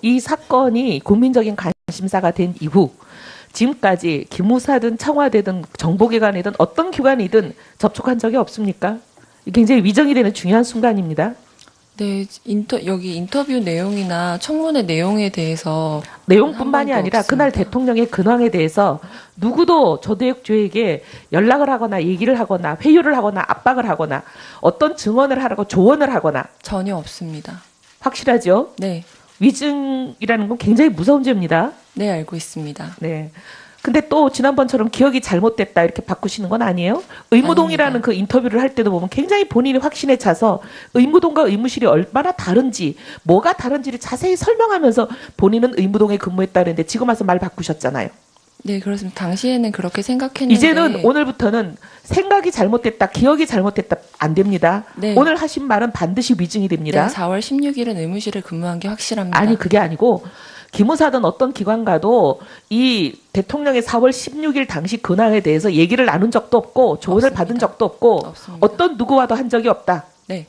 이 사건이 국민적인 관심사가 된 이후 지금까지 기무사든 청와대든 정보기관이든 어떤 기관이든 접촉한 적이 없습니까? 굉장히 위정이 되는 중요한 순간입니다. 네, 여기 인터뷰 내용이나 청문회 내용에 대해서 내용뿐만이 아니라 그날 대통령의 근황에 대해서 누구도 조대혁주에게 연락을 하거나 얘기를 하거나 회유를 하거나 압박을 하거나 어떤 증언을 하라고 조언을 하거나 전혀 없습니다. 확실하죠? 네. 위증이라는 건 굉장히 무서운 죄입니다. 네, 알고 있습니다. 네. 근데 또 지난번처럼 기억이 잘못됐다 이렇게 바꾸시는 건 아니에요? 의무동이라는 아닙니다. 그 인터뷰를 할 때도 보면 굉장히 본인이 확신에 차서 의무동과 의무실이 얼마나 다른지 뭐가 다른지를 자세히 설명하면서 본인은 의무동에 근무했다는데 지금 와서 말 바꾸셨잖아요. 네, 그렇습니다. 당시에는 그렇게 생각했는데 이제는 오늘부터는 생각이 잘못됐다, 기억이 잘못됐다 안 됩니다. 네. 오늘 하신 말은 반드시 위증이 됩니다. 네, 4월 16일은 의무실에 근무한 게 확실합니다. 아니 그게 아니고 기무사든 어떤 기관과도 이 대통령의 4월 16일 당시 근황에 대해서 얘기를 나눈 적도 없고 조언을 없습니다. 받은 적도 없고 없습니다. 어떤 누구와도 한 적이 없다. 네.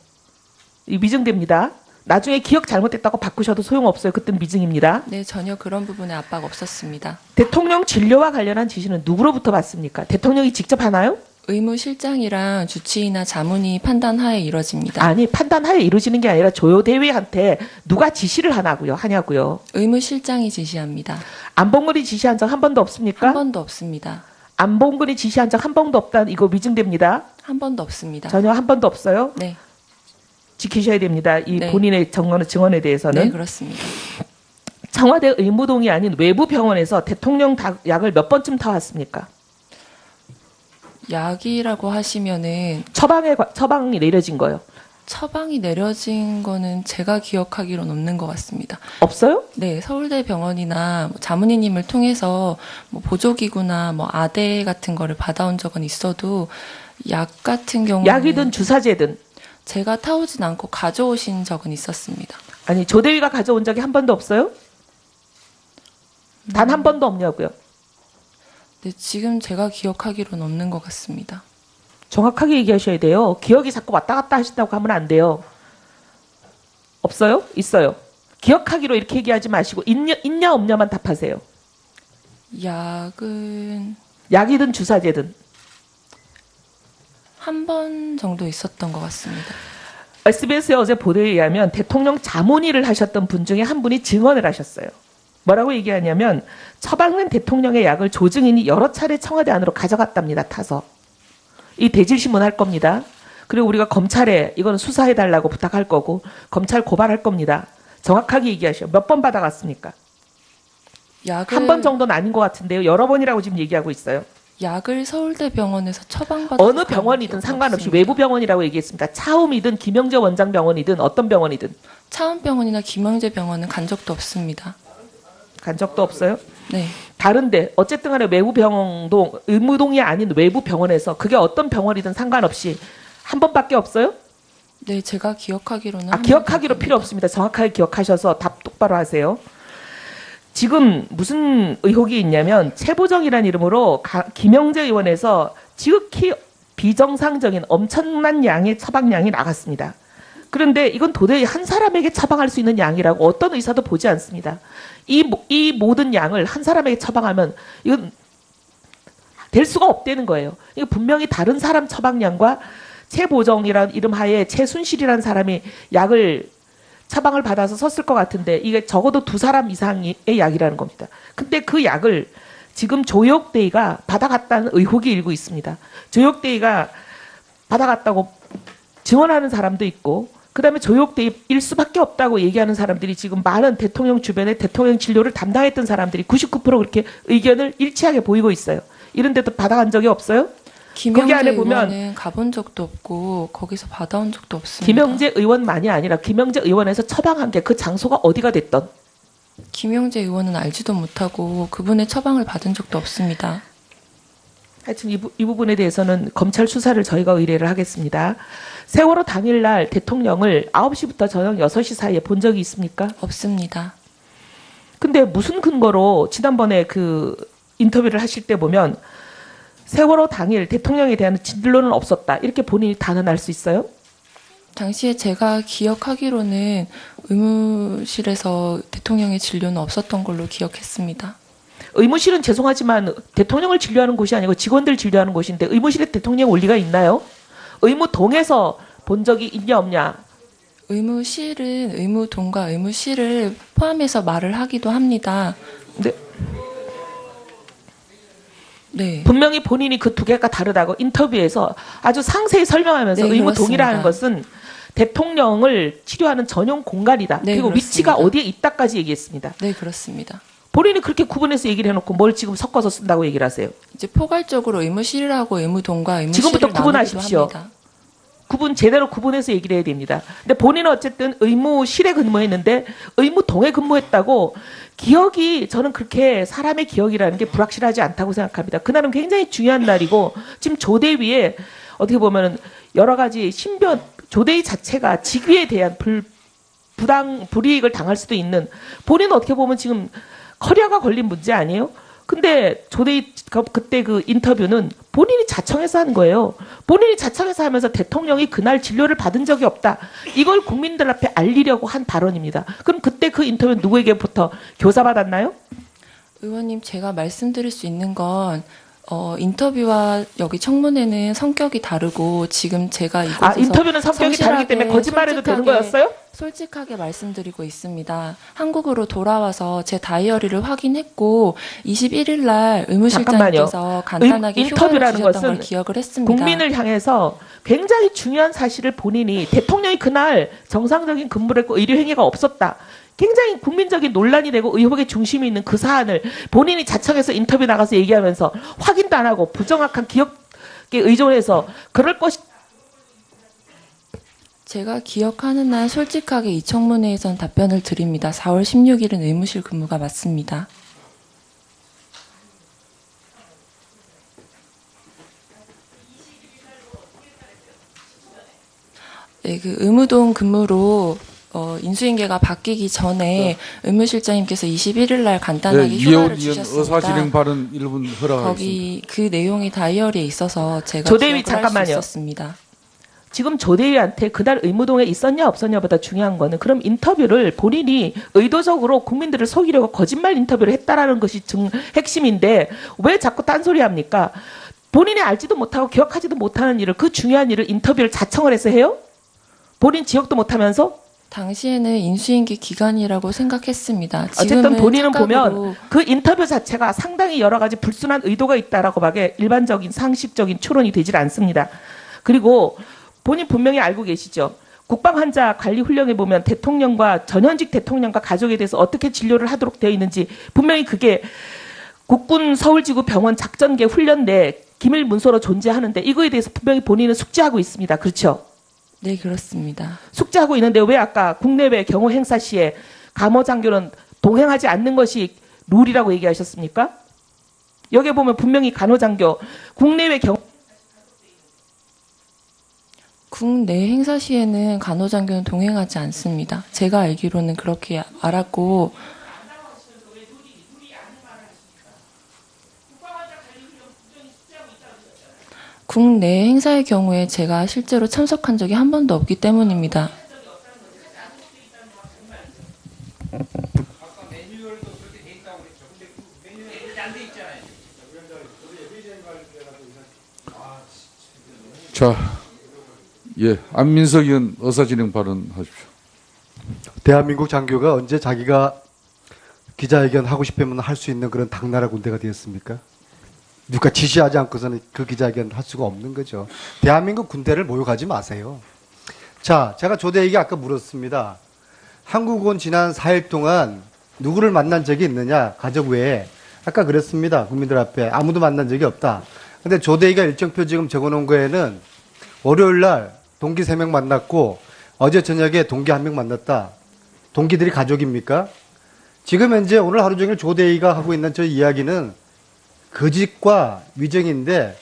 이 위증됩니다. 나중에 기억 잘못됐다고 바꾸셔도 소용없어요. 그때는 위증입니다. 네, 전혀 그런 부분에 압박 없었습니다. 대통령 진료와 관련한 지시는 누구로부터 받습니까? 대통령이 직접 하나요? 의무실장이랑 주치의나 자문위 판단하에 이뤄집니다. 아니 판단하에 이루어지는 게 아니라 조효대위한테 누가 지시를 하냐고요. 의무실장이 지시합니다. 안봉근이 지시한 적 한 번도 없습니까? 한 번도 없습니다. 안봉근이 지시한 적 한 번도 없다는 이거 위증됩니다. 한 번도 없습니다. 전혀 한 번도 없어요. 네. 지키셔야 됩니다. 이 네. 본인의 증언에 대해서는. 네, 그렇습니다. 청와대 의무동이 아닌 외부 병원에서 대통령 약을 몇 번쯤 타왔습니까? 약이라고 하시면은 처방이 내려진 거예요. 처방이 내려진 거는 제가 기억하기로는 없는 것 같습니다. 없어요? 네, 서울대 병원이나 뭐 자문의님을 통해서 뭐 보조기구나 뭐 아대 같은 거를 받아온 적은 있어도 약 같은 경우는 약이든 주사제든. 제가 타오진 않고 가져오신 적은 있었습니다. 아니 조대위가 가져온 적이 한 번도 없어요? 단 한 번도 없냐고요. 네, 지금 제가 기억하기로는 없는 것 같습니다. 정확하게 얘기하셔야 돼요. 기억이 자꾸 왔다 갔다 하신다고 하면 안 돼요. 없어요? 있어요. 기억하기로 이렇게 얘기하지 마시고 있냐 없냐만 답하세요. 약은 약이든 주사제든. 한 번 정도 있었던 것 같습니다. SBS의 어제 보도에 의하면 대통령 자문의를 하셨던 분 중에 한 분이 증언을 하셨어요. 뭐라고 얘기하냐면 처방된 대통령의 약을 조증인이 여러 차례 청와대 안으로 가져갔답니다. 타서. 이 대질신문 할 겁니다. 그리고 우리가 검찰에 이거는 수사해달라고 부탁할 거고 검찰 고발할 겁니다. 정확하게 얘기하셔. 몇 번 받아갔습니까? 한 번 정도는 아닌 것 같은데요. 여러 번이라고 지금 얘기하고 있어요. 약을 서울대 병원에서 처방받은 어느 병원이든 상관없이 없습니다. 외부 병원이라고 얘기했습니다. 차움이든 김영재 원장 병원이든 어떤 병원이든. 차움병원이나 김영재 병원은 간 적도 없습니다. 간 적도 없어요? 네. 다른데 어쨌든 간에 외부 병원도 의무동이 아닌 외부 병원에서 그게 어떤 병원이든 상관없이 한 번밖에 없어요? 네, 제가 기억하기로는 한 기억하기로 번도 필요 없습니다. 정확하게 기억하셔서 답 똑바로 하세요. 지금 무슨 의혹이 있냐면 최보정이라는 이름으로 김영재 의원에서 지극히 비정상적인 엄청난 양의 처방량이 나갔습니다. 그런데 이건 도저히 한 사람에게 처방할 수 있는 양이라고 어떤 의사도 보지 않습니다. 이 모든 양을 한 사람에게 처방하면 이건 될 수가 없다는 거예요. 이거 분명히 다른 사람 처방량과 최보정이라는 이름 하에 최순실이라는 사람이 약을 처방을 받아서 썼을 것 같은데 이게 적어도 두 사람 이상의 약이라는 겁니다. 근데 그 약을 지금 조혁대위가 받아갔다는 의혹이 일고 있습니다. 조혁대위가 받아갔다고 증언하는 사람도 있고 그다음에 조혁대위일 수밖에 없다고 얘기하는 사람들이 지금 많은 대통령 주변에 대통령 진료를 담당했던 사람들이 99% 그렇게 의견을 일치하게 보이고 있어요. 이런 데도 받아간 적이 없어요? 김영재 안에 보면 의원은 가본 적도 없고 거기서 받아온 적도 없습니다. 김영재 의원만이 아니라 김영재 의원에서 처방한 게 그 장소가 어디가 됐던 김영재 의원은 알지도 못하고 그분의 처방을 받은 적도 없습니다. 하여튼 이 부분에 대해서는 검찰 수사를 저희가 의뢰를 하겠습니다. 세월호 당일날 대통령을 9시부터 저녁 6시 사이에 본 적이 있습니까? 없습니다. 근데 무슨 근거로 지난번에 그 인터뷰를 하실 때 보면 세월호 당일 대통령에 대한 진로는 없었다. 이렇게 본인이 단언할 수 있어요? 당시에 제가 기억하기로는 의무실에서 대통령의 진료는 없었던 걸로 기억했습니다. 의무실은 죄송하지만 대통령을 진료하는 곳이 아니고 직원들 진료하는 곳인데 의무실에 대통령 올 리가 있나요? 의무동에서 본 적이 있냐 없냐? 의무실은 의무동과 의무실을 포함해서 말을 하기도 합니다. 네. 네. 분명히 본인이 그 두 개가 다르다고 인터뷰에서 아주 상세히 설명하면서 네, 의무동이라는 그렇습니다. 것은 대통령을 치료하는 전용 공간이다. 네, 그리고 그렇습니다. 위치가 어디에 있다까지 얘기했습니다. 네, 그렇습니다. 본인이 그렇게 구분해서 얘기를 해놓고 뭘 지금 섞어서 쓴다고 얘기를 하세요. 이제 포괄적으로 의무실이라고 의무동과 의무실을 지금부터 나누기도 구분하십시오. 합니다. 제대로 구분해서 얘기를 해야 됩니다. 근데 본인은 어쨌든 의무실에 근무했는데 의무동에 근무했다고 기억이 저는 그렇게 사람의 기억이라는 게 불확실하지 않다고 생각합니다. 그날은 굉장히 중요한 날이고 지금 조대위에 어떻게 보면은 여러 가지 신변 조대위 자체가 직위에 대한 불이익을 당할 수도 있는 본인은 어떻게 보면 지금 커리어가 걸린 문제 아니에요? 근데 조대위 그때 그 인터뷰는 본인이 자청해서 한 거예요. 본인이 자청해서 하면서 대통령이 그날 진료를 받은 적이 없다. 이걸 국민들 앞에 알리려고 한 발언입니다. 그럼 그때 그 인터뷰는 누구에게부터 교사받았나요? 의원님, 제가 말씀드릴 수 있는 건 인터뷰와 여기 청문회는 성격이 다르고 지금 제가 이곳에서 인터뷰는 성격이 다르기 때문에 거짓말해도 되는 거였어요? 솔직하게 말씀드리고 있습니다. 한국으로 돌아와서 제 다이어리를 확인했고 21일 날 의무실장님께서 간단하게 휴가를 인터뷰라는 주셨던 것은 걸 기억을 했습니다. 국민을 향해서 굉장히 중요한 사실을 본인이 대통령이 그날 정상적인 근무를 했고 의료행위가 없었다. 굉장히 국민적인 논란이 되고 의혹의 중심이 있는 그 사안을 본인이 자청해서 인터뷰 나가서 얘기하면서 확인도 안 하고 부정확한 기억에 의존해서 그럴 것이 제가 기억하는 날 솔직하게 이 청문회에선 답변을 드립니다. 4월 16일은 의무실 근무가 맞습니다. 네, 그 의무동 근무로 인수인계가 바뀌기 전에 의무실장님께서 21일 날 간단하게 휴가를 주셨습니다. 의사진행 발언 1분 허락하겠습니다. 거기 그 내용이 다이어리에 있어서 제가 조대위 기억을 할 수 잠깐만요. 있었습니다. 지금 조대위한테 그날 의무동에 있었냐 없었냐보다 중요한 거는 그럼 인터뷰를 본인이 의도적으로 국민들을 속이려고 거짓말 인터뷰를 했다라는 것이 핵심인데 왜 자꾸 딴소리 합니까? 본인이 알지도 못하고 기억하지도 못하는 일을 그 중요한 일을 인터뷰를 자청을 해서 해요? 본인 기억도 못하면서? 당시에는 인수인계 기간이라고 생각했습니다. 어쨌든 본인은 착각으로 보면 그 인터뷰 자체가 상당히 여러 가지 불순한 의도가 있다라고 밖에 일반적인 상식적인 추론이 되질 않습니다. 그리고 본인 분명히 알고 계시죠. 국방 환자 관리 훈령에 보면 대통령과 전현직 대통령과 가족에 대해서 어떻게 진료를 하도록 되어 있는지 분명히 그게 국군 서울지구 병원 작전계 훈련 내 기밀 문서로 존재하는데 이거에 대해서 분명히 본인은 숙지하고 있습니다. 그렇죠? 네, 그렇습니다. 숙지하고 있는데 왜 아까 국내외 경호 행사 시에 감호 장교는 동행하지 않는 것이 룰이라고 얘기하셨습니까? 여기에 보면 분명히 간호장교 국내외 경호 국내 행사 시에는 간호장교는 동행하지 않습니다. 제가 알기로는 그렇게 알았고 국내 행사의 경우에 제가 실제로 참석한 적이 한 번도 없기 때문입니다. 자, 안민석 의원 의사진행 발언하십시오. 대한민국 장교가 언제 자기가 기자회견 하고 싶으면 할 수 있는 그런 당나라 군대가 되었습니까? 누가 지시하지 않고서는 그 기자회견을 할 수가 없는 거죠. 대한민국 군대를 모욕하지 마세요. 자, 제가 조대에게 아까 물었습니다. 한국은 지난 4일 동안 누구를 만난 적이 있느냐? 가족 외에. 아까 그랬습니다. 국민들 앞에. 아무도 만난 적이 없다. 근데 조대희가 일정표 지금 적어놓은 거에는 월요일 날 동기 3명 만났고 어제 저녁에 동기 1명 만났다. 동기들이 가족입니까? 지금 현재 오늘 하루 종일 조대희가 하고 있는 저 이야기는 거짓과 위정인데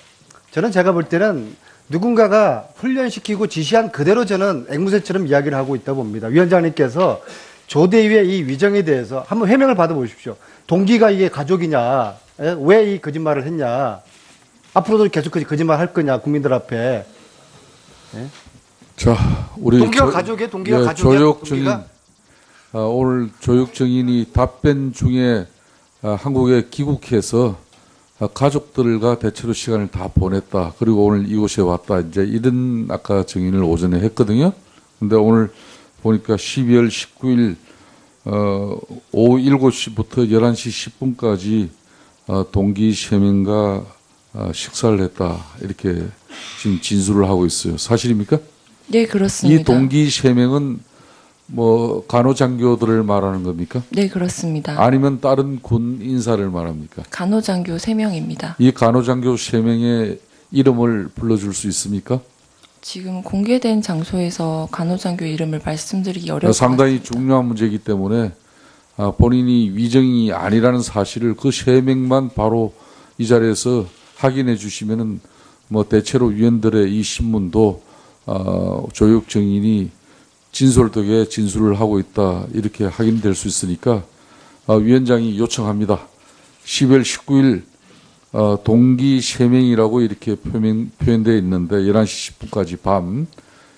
저는 제가 볼 때는 누군가가 훈련시키고 지시한 그대로 저는 앵무새처럼 이야기를 하고 있다고 봅니다. 위원장님께서 조대희의 이 위정에 대해서 한번 해명을 받아보십시오. 동기가 이게 가족이냐? 왜 이 거짓말을 했냐? 앞으로도 계속 거짓말 할 거냐? 국민들 앞에. 예? 자, 우리 동기가 가족이에요? 동기가 예, 가족이야? 조혁 증인 동기가? 오늘 조혁 증인이 답변 중에 한국에 귀국해서 가족들과 대체로 시간을 다 보냈다. 그리고 오늘 이곳에 왔다. 이제 이런 아까 증인을 오전에 했거든요. 근데 오늘 보니까 12월 19일 오후 7시부터 11시 10분까지 동기 3명과 식사를 했다. 이렇게 지금 진술을 하고 있어요. 사실입니까? 네, 그렇습니다. 이 동기 3명은 뭐 간호장교들을 말하는 겁니까? 네, 그렇습니다. 아니면 다른 군 인사를 말합니까? 간호장교 3명입니다. 이 간호장교 3명의 이름을 불러줄 수 있습니까? 지금 공개된 장소에서 간호장교 이름을 말씀드리기 어려울 것 상당히 같습니다. 중요한 문제이기 때문에 본인이 위정이 아니라는 사실을 그 3명만 바로 이 자리에서 확인해 주시면은 뭐 대체로 위원들의 이 신문도 조혁 증인이 진솔되게 진술을 하고 있다 이렇게 확인될 수 있으니까 위원장이 요청합니다. 12월 19일 동기 3명이라고 이렇게 표현되어 있는데 11시 10분까지 밤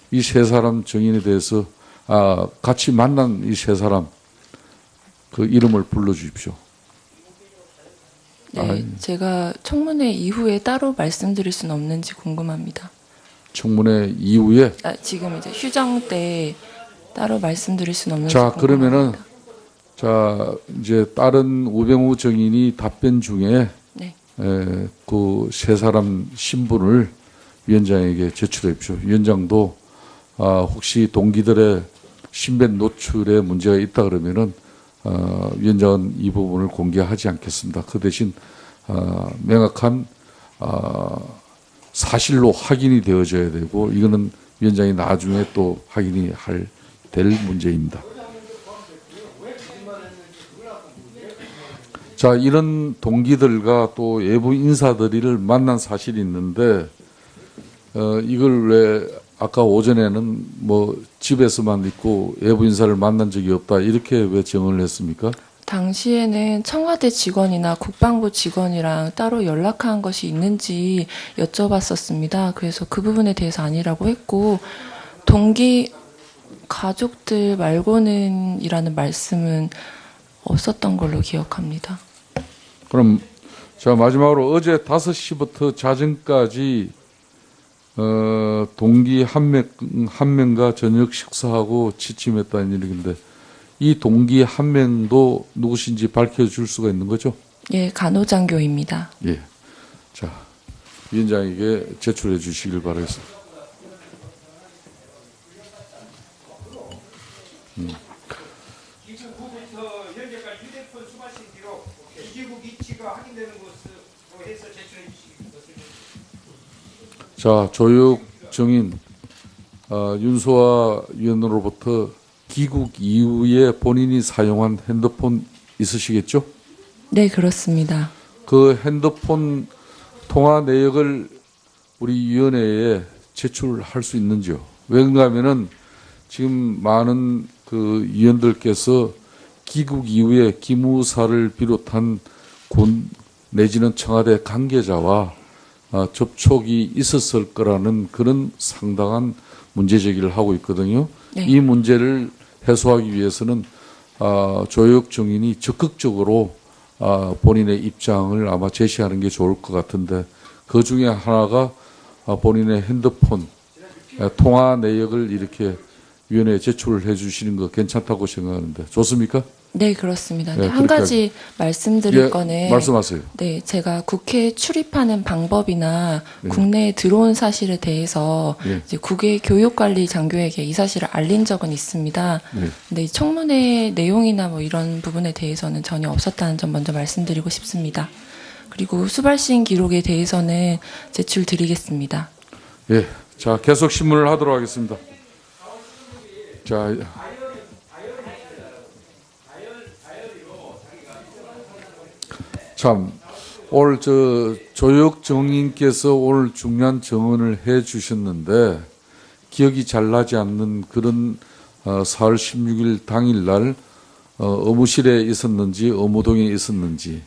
이 3사람 증인에 대해서 같이 만난 이 3사람 그 이름을 불러주십시오. 네, 제가 청문회 이후에 따로 말씀드릴 수는 없는지 궁금합니다. 청문회 이후에 지금 이제 휴정 때 따로 말씀드릴 수는 없는지 자 궁금합니다. 그러면은 자 이제 다른 우병우 증인이 답변 중에 네. 그 3사람 신분을 위원장에게 제출해 주십시오. 위원장도 혹시 동기들의 신변 노출에 문제가 있다 그러면은 위원장은 이 부분을 공개하지 않겠습니다. 그 대신 명확한 사실로 확인이 되어져야 되고 이거는 위원장이 나중에 또 확인이 될 문제입니다. 자, 이런 동기들과 또 외부 인사들을 만난 사실이 있는데 이걸 왜 아까 오전에는 뭐 집에서만 있고 외부 인사를 만난 적이 없다 이렇게 왜 정언을 했습니까? 당시에는 청와대 직원이나 국방부 직원이랑 따로 연락한 것이 있는지 여쭤봤었습니다. 그래서 그 부분에 대해서 아니라고 했고 동기 가족들 말고는 이라는 말씀은 없었던 걸로 기억합니다. 그럼 자 마지막으로 어제 5시부터 자정까지 동기 한 명과 저녁 식사하고 취침했다는 얘기인데 이 동기 한 명도 누구신지 밝혀줄 수가 있는 거죠? 예, 간호장교입니다. 예. 자 위원장에게 제출해 주시길 바라겠습니다. 이후부터 현재까지 휴대폰 수발신 기록 이기국 위치가 확인되는 것으로 해서 제출해 주시기 바랍니다. 자 조혁 증인 윤소아 위원으로부터 귀국 이후에 본인이 사용한 핸드폰 있으시겠죠? 네, 그렇습니다. 그 핸드폰 통화 내역을 우리 위원회에 제출할 수 있는지요? 왜인가 하면은 지금 많은 그 위원들께서 귀국 이후에 기무사를 비롯한 군 내지는 청와대 관계자와 접촉이 있었을 거라는 그런 상당한 문제 제기를 하고 있거든요. 네. 이 문제를 해소하기 위해서는 조혁 증인이 적극적으로 본인의 입장을 아마 제시하는 게 좋을 것 같은데 그 중에 하나가 본인의 핸드폰 통화 내역을 이렇게 위원회에 제출을 해 주시는 거 괜찮다고 생각하는데 좋습니까? 네, 그렇습니다. 네, 네, 한 그렇게 가지 말씀드릴 예, 거는 말씀하세요. 네, 제가 국회에 출입하는 방법이나 네. 국내에 들어온 사실에 대해서 네. 이제 국외 교육관리 장교에게 이 사실을 알린 적은 있습니다. 네. 근데 이 청문회 내용이나 뭐 이런 부분에 대해서는 전혀 없었다는 점 먼저 말씀드리고 싶습니다. 그리고 수발신 기록에 대해서는 제출드리겠습니다. 예, 자 계속 신문을 하도록 하겠습니다. 자, 참 오늘 조혁 정인께서 오늘 중요한 정언을 해 주셨는데 기억이 잘 나지 않는 그런 4월 16일 당일날 의무실에 있었는지 의무동에 있었는지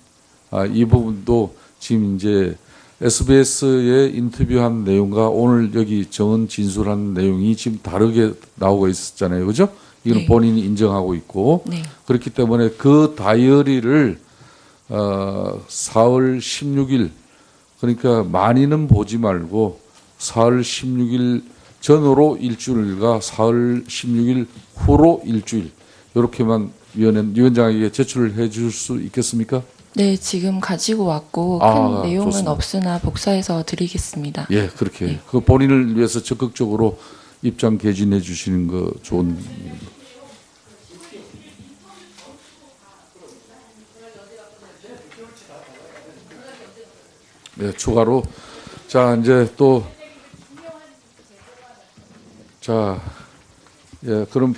이 부분도 지금 이제 SBS에 인터뷰한 내용과 오늘 여기 정은 진술한 내용이 지금 다르게 나오고 있었잖아요. 그죠? 이건 네. 본인이 인정하고 있고. 네. 그렇기 때문에 그 다이어리를 4월 16일 그러니까 많이는 보지 말고 4월 16일 전으로 일주일과 4월 16일 후로 일주일 이렇게만 위원장에게 제출을 해줄 수 있겠습니까? 네, 지금 가지고 왔고 큰 아, 내용은 좋습니다. 없으나 복사해서 드리겠습니다. 예, 그렇게 네. 그 본인을 위해서 적극적으로 입장 개진해 주시는 거 좋은. 네, 추가로 자 이제 또 자, 예, 그럼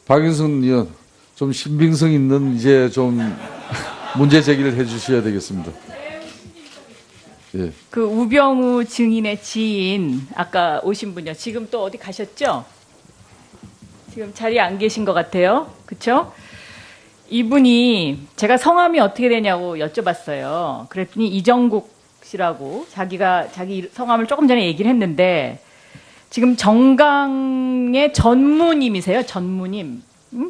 박인선 의원 좀 신빙성 있는 이제 좀 문제 제기를 해주셔야 되겠습니다. 예. 그 우병우 증인의 지인 아까 오신 분이요. 지금 또 어디 가셨죠? 지금 자리에 안 계신 것 같아요. 그렇죠? 이분이 제가 성함이 어떻게 되냐고 여쭤봤어요. 그랬더니 이정국 씨라고 자기가 자기 성함을 조금 전에 얘기를 했는데 지금 정강의 전무님이세요. 전무님.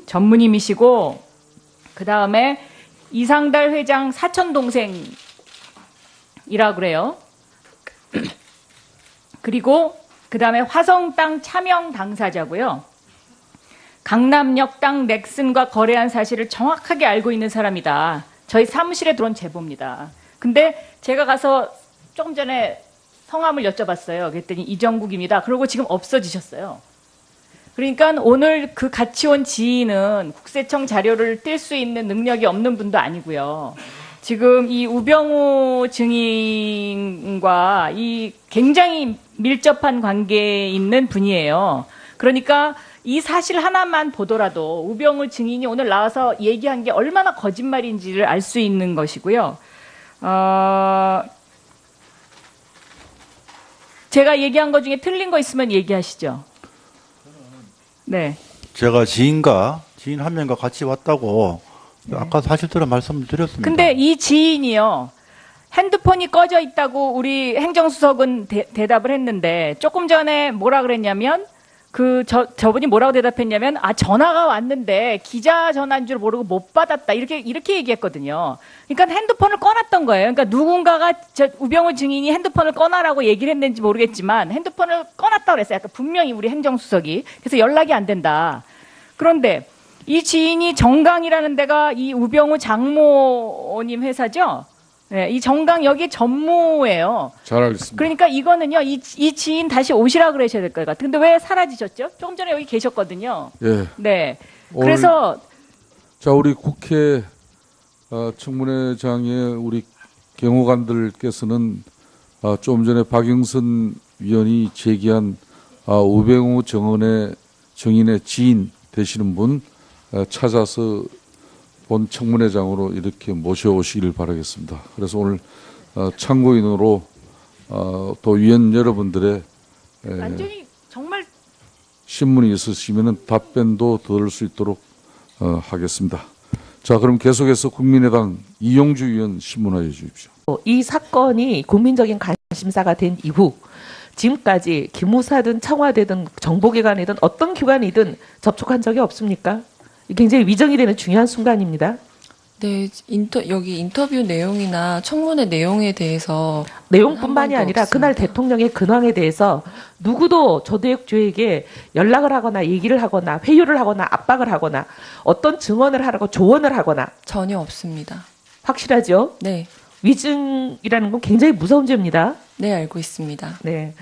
전무님이시고 그다음에 이상달 회장 사촌 동생이라 그래요. 그리고 그다음에 화성 땅 차명 당사자고요. 강남역 땅 넥슨과 거래한 사실을 정확하게 알고 있는 사람이다. 저희 사무실에 들어온 제보입니다. 근데 제가 가서 조금 전에 성함을 여쭤봤어요. 그랬더니 이정국입니다. 그러고 지금 없어지셨어요. 그러니까 오늘 그 같이 온 지인은 국세청 자료를 뗄 수 있는 능력이 없는 분도 아니고요. 지금 이 우병우 증인과 이 굉장히 밀접한 관계에 있는 분이에요. 그러니까 이 사실 하나만 보더라도 우병우 증인이 오늘 나와서 얘기한 게 얼마나 거짓말인지를 알 수 있는 것이고요. 제가 얘기한 것 중에 틀린 거 있으면 얘기하시죠. 네. 제가 지인 한 명과 같이 왔다고 아까 사실대로 말씀을 드렸습니다. 근데 이 지인이요. 핸드폰이 꺼져 있다고 우리 행정수석은 대답을 했는데 조금 전에 뭐라 그랬냐면 저분이 뭐라고 대답했냐면 전화가 왔는데 기자 전화인 줄 모르고 못 받았다 이렇게 얘기했거든요. 그러니까 핸드폰을 꺼놨던 거예요. 그러니까 누군가가 우병우 증인이 핸드폰을 꺼놔라고 얘기를 했는지 모르겠지만 핸드폰을 꺼놨다고 그랬어요. 약간 분명히 우리 행정수석이. 그래서 연락이 안 된다. 그런데 이 지인이 정강이라는 데가 이 우병우 장모님 회사죠. 네, 이 정강 여기 전무예요. 잘 알겠습니다. 그러니까 이거는요, 이 지인 다시 오시라 그러셔야 될 것 같아요. 근데 왜 사라지셨죠? 조금 전에 여기 계셨거든요. 예. 네. 오늘 그래서 자 우리 국회 청문회장의 우리 경호관들께서는 좀 전에 박영선 위원이 제기한 우병우 정인의 지인 되시는 분 찾아서 본 청문회장으로 이렇게 모셔오시길 바라겠습니다. 그래서 오늘 참고인으로 또 위원 여러분들의 완전히 정말 신문이 있으시면 답변도 들을 수 있도록 하겠습니다. 자, 그럼 계속해서 국민의당 이용주 의원 신문하여 주십시오. 이 사건이 국민적인 관심사가 된 이후 지금까지 기무사든 청와대든 정보기관이든 어떤 기관이든 접촉한 적이 없습니까? 굉장히 위정이 되는 중요한 순간입니다. 네, 여기 인터뷰 내용이나 청문회 내용에 대해서 내용뿐만이 한 번도 아니라 그날 없습니다. 대통령의 근황에 대해서 누구도 조대역주에게 연락을 하거나 얘기를 하거나 회유를 하거나 압박을 하거나 어떤 증언을 하라고 조언을 하거나 전혀 없습니다. 확실하죠? 네, 위증이라는 건 굉장히 무서운 죄입니다. 네 알고 있습니다. 네.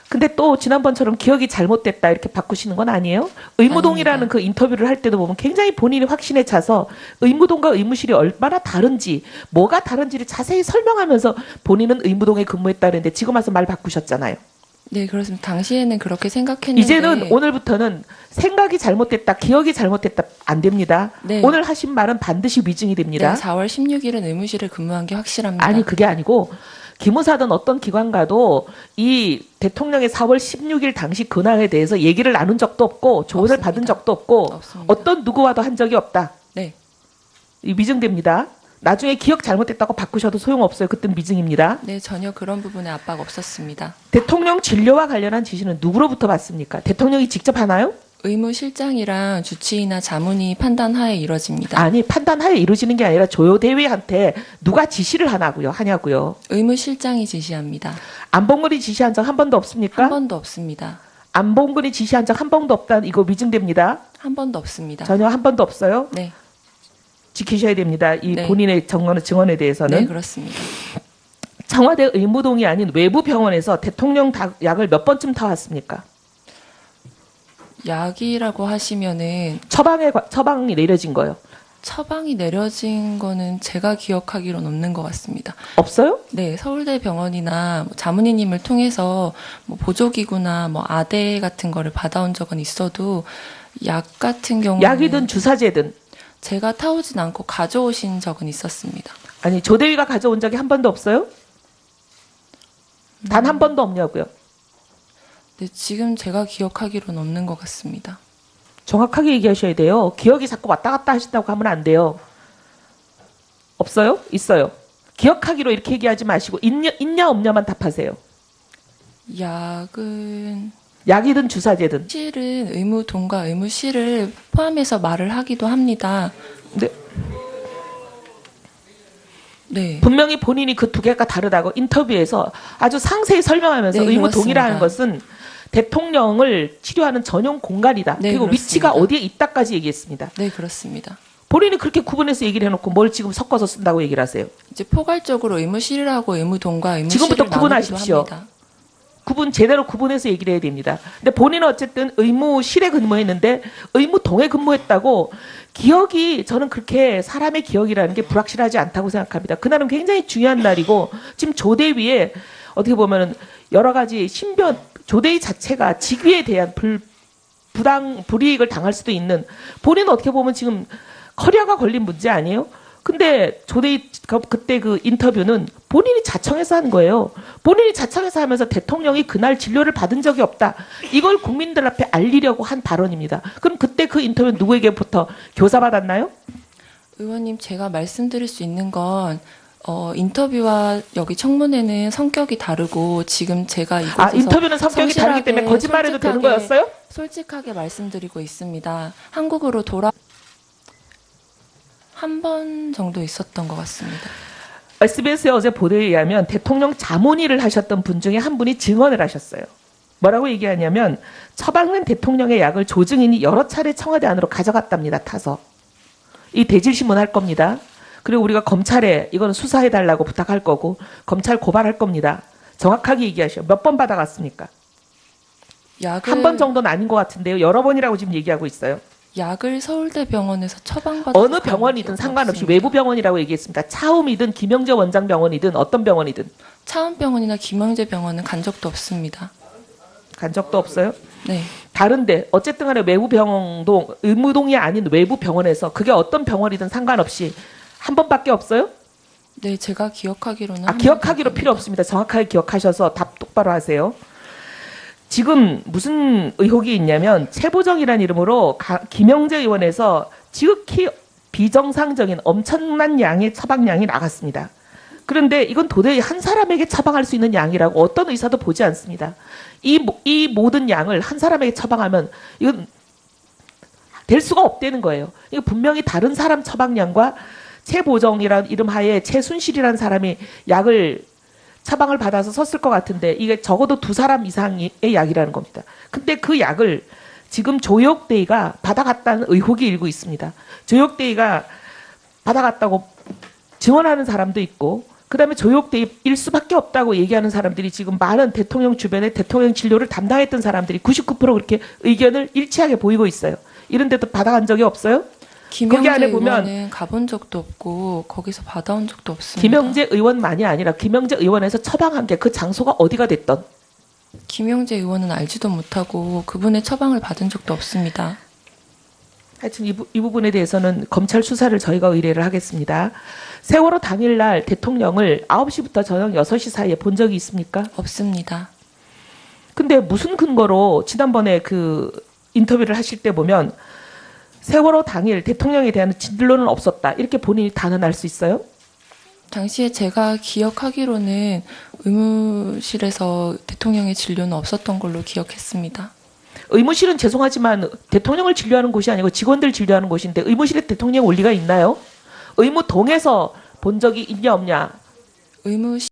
근데 또 지난번처럼 기억이 잘못됐다 이렇게 바꾸시는 건 아니에요? 의무동이라는 아닙니다. 그 인터뷰를 할 때도 보면 굉장히 본인이 확신에 차서 의무동과 의무실이 얼마나 다른지 뭐가 다른지를 자세히 설명하면서 본인은 의무동에 근무했다는데 지금 와서 말 바꾸셨잖아요. 네, 그렇습니다. 당시에는 그렇게 생각했는데 이제는 오늘부터는 생각이 잘못됐다, 기억이 잘못됐다 안 됩니다. 네. 오늘 하신 말은 반드시 위증이 됩니다. 네, 4월 16일은 의무실에 근무한 게 확실합니다. 아니 그게 아니고 기무사든 어떤 기관과도 이 대통령의 4월 16일 당시 근황에 대해서 얘기를 나눈 적도 없고 조언을 없습니다. 받은 적도 없고 없습니다. 어떤 누구와도 한 적이 없다. 네, 이 위증됩니다. 나중에 기억 잘못됐다고 바꾸셔도 소용없어요. 그때는 미증입니다. 네, 전혀 그런 부분에 압박 없었습니다. 대통령 진료와 관련한 지시는 누구로부터 받습니까? 대통령이 직접 하나요? 의무실장이랑 주치의나 자문위 판단하에 이뤄집니다. 아니, 판단하에 이루어지는 게 아니라 조효대위한테 누가 지시를 하냐고요. 의무실장이 지시합니다. 안봉근이 지시한 적 한 번도 없습니까? 한 번도 없습니다. 안봉근이 지시한 적 한 번도 없다는 이거 미증됩니다. 한 번도 없습니다. 전혀 한 번도 없어요. 네, 지키셔야 됩니다. 이 네. 본인의 증언에 대해서는. 네, 그렇습니다. 청와대 의무동이 아닌 외부 병원에서 대통령 약을 몇 번쯤 타왔습니까? 약이라고 하시면은 처방이 내려진 거요. 처방이 내려진 거는 제가 기억하기로는 없는 것 같습니다. 없어요? 네, 서울대 병원이나 뭐 자문의님을 통해서 뭐 보조기구나 뭐 아대 같은 거를 받아온 적은 있어도 약 같은 경우는 약이든 주사제든. 제가 타오진 않고 가져오신 적은 있었습니다. 아니, 조대위가 가져온 적이 한 번도 없어요? 단 한 번도 없냐고요. 네, 지금 제가 기억하기로는 없는 것 같습니다. 정확하게 얘기하셔야 돼요. 기억이 자꾸 왔다 갔다 하신다고 하면 안 돼요. 없어요? 있어요. 기억하기로 이렇게 얘기하지 마시고 있냐 없냐만 답하세요. 약은 약이든 주사제든. 실은 의무동과 의무실을 포함해서 말을 하기도 합니다. 근데 네. 분명히 본인이 그 두 개가 다르다고 인터뷰에서 아주 상세히 설명하면서 네, 의무동이라는 그렇습니다. 것은 대통령을 치료하는 전용 공간이다. 네, 그리고 그렇습니다. 위치가 어디에 있다까지 얘기했습니다. 네, 그렇습니다. 본인이 그렇게 구분해서 얘기를 해놓고 뭘 지금 섞어서 쓴다고 얘기를 하세요. 이제 포괄적으로 의무실이라고 의무동과 의무실을 지금부터 나누기도 구분하십시오. 합니다. 제대로 구분해서 얘기를 해야 됩니다. 근데 본인은 어쨌든 의무실에 근무했는데 의무동에 근무했다고 기억이 저는 그렇게 사람의 기억이라는 게 불확실하지 않다고 생각합니다. 그날은 굉장히 중요한 날이고 지금 조대위에 어떻게 보면은 여러 가지 조대위 자체가 직위에 대한 불이익을 당할 수도 있는 본인은 어떻게 보면 지금 커리어가 걸린 문제 아니에요? 근데 조대위 그때 그 인터뷰는 본인이 자청해서 한 거예요. 본인이 자청해서 하면서 대통령이 그날 진료를 받은 적이 없다. 이걸 국민들 앞에 알리려고 한 발언입니다. 그럼 그때 그 인터뷰 누구에게부터 교사받았나요? 의원님, 제가 말씀드릴 수 있는 건 인터뷰와 여기 청문회는 성격이 다르고 지금 제가 이곳에서 인터뷰는 성격이 다르기 때문에 거짓말해도 되는 거였어요? 솔직하게 말씀드리고 있습니다. 한국으로 한 번 정도 있었던 것 같습니다. SBS의 어제 보도에 의하면 대통령 자문의를 하셨던 분 중에 한 분이 증언을 하셨어요. 뭐라고 얘기하냐면 처방된 대통령의 약을 조증인이 여러 차례 청와대 안으로 가져갔답니다. 타서. 이 대질신문 할 겁니다. 그리고 우리가 검찰에 이거는 수사해달라고 부탁할 거고 검찰 고발할 겁니다. 정확하게 얘기하시오. 몇 번 받아갔습니까? 한 번 정도는 아닌 것 같은데요. 여러 번이라고 지금 얘기하고 있어요. 약을 서울대 병원에서 처방받아 어느 병원이든 상관없이 외부 병원이라고 얘기했습니다. 차움이든 김영재 원장 병원이든 어떤 병원이든. 차움병원이나 김영재 병원은 간 적도 없습니다. 간 적도 없어요? 네. 다른데 어쨌든 간에 외부 병원도 의무동이 아닌 외부 병원에서 그게 어떤 병원이든 상관없이 한 번밖에 없어요? 네, 제가 기억하기로는 한 기억하기로 번 필요 없습니다. 정확하게 기억하셔서 답 똑바로 하세요. 지금 무슨 의혹이 있냐면 최보정이라는 이름으로 김영재 의원에서 지극히 비정상적인 엄청난 양의 처방량이 나갔습니다. 그런데 이건 도저히 한 사람에게 처방할 수 있는 양이라고 어떤 의사도 보지 않습니다. 이 모든 양을 한 사람에게 처방하면 이건 될 수가 없다는 거예요. 이거 분명히 다른 사람 처방량과 최보정이라는 이름 하에 최순실이라는 사람이 약을 처방을 받아서 썼을 것 같은데 이게 적어도 두 사람 이상의 약이라는 겁니다. 근데 그 약을 지금 조혁대위가 받아갔다는 의혹이 일고 있습니다. 조혁대위가 받아갔다고 증언하는 사람도 있고 그다음에 조혁대위일 수밖에 없다고 얘기하는 사람들이 지금 많은 대통령 주변에 대통령 진료를 담당했던 사람들이 99% 그렇게 의견을 일치하게 보이고 있어요. 이런 데도 받아간 적이 없어요? 김영재 안에 보면 의원은 가본 적도 없고 거기서 받아온 적도 없습니다. 김영재 의원만이 아니라 김영재 의원에서 처방한 게 그 장소가 어디가 됐던 김영재 의원은 알지도 못하고 그분의 처방을 받은 적도 없습니다. 하여튼 이 부분에 대해서는 검찰 수사를 저희가 의뢰를 하겠습니다. 세월호 당일날 대통령을 9시부터 저녁 6시 사이에 본 적이 있습니까? 없습니다. 근데 무슨 근거로 지난번에 그 인터뷰를 하실 때 보면 세월호 당일 대통령에 대한 진로는 없었다. 이렇게 본인이 단언할 수 있어요? 당시에 제가 기억하기로는 의무실에서 대통령의 진료는 없었던 걸로 기억했습니다. 의무실은 죄송하지만 대통령을 진료하는 곳이 아니고 직원들 진료하는 곳인데 의무실에 대통령 올 리가 있나요? 의무동에서 본 적이 있냐 없냐? 의무실